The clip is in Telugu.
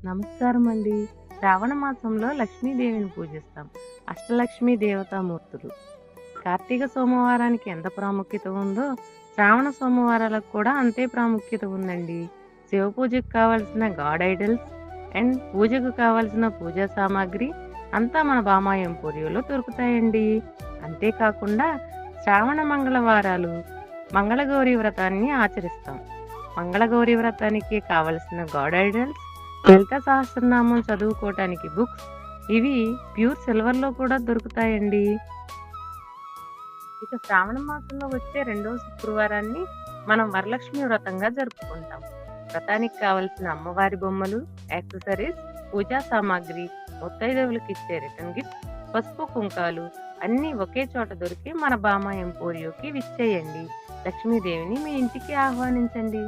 నమస్కారం అండి. శ్రావణ మాసంలో లక్ష్మీదేవిని పూజిస్తాం. అష్టలక్ష్మీ దేవతామూర్తులు. కార్తీక సోమవారానికి ఎంత ప్రాముఖ్యత ఉందో, శ్రావణ సోమవారాలకు కూడా అంతే ప్రాముఖ్యత ఉందండి. శివ పూజకు కావాల్సిన గాడ్ ఐడల్స్ అండ్ పూజకు కావాల్సిన పూజా సామాగ్రి అంతా మన బామా ఎంపోరియోలో దొరుకుతాయండి. అంతేకాకుండా శ్రావణ మంగళవారాలు మంగళగౌరి వ్రతాన్ని ఆచరిస్తాం. మంగళగౌరి వ్రతానికి కావలసిన గాడ్ ఐడల్స్, లలిత సహస్రనామం చదువుకోవటానికి బుక్స్, ఇవి ప్యూర్ సిల్వర్‌లో కూడా దొరుకుతాయండి. ఇక శ్రావణ మాసంలో వచ్చే రెండవ శుక్రవారాన్ని మనం వరలక్ష్మి వ్రతంగా జరుపుకుంటాం. వ్రతానికి కావలసిన అమ్మవారి బొమ్మలు, యాక్సెసరీస్, పూజా సామాగ్రి, ముత్తైదువులకు ఇచ్చే రిటర్న్ గిఫ్ట్, పసుపు కుంకాలు అన్నీ ఒకే చోట దొరికి మన బామా ఎంపోరియోకి విచ్చేయండి. లక్ష్మీదేవిని మీ ఇంటికి ఆహ్వానించండి.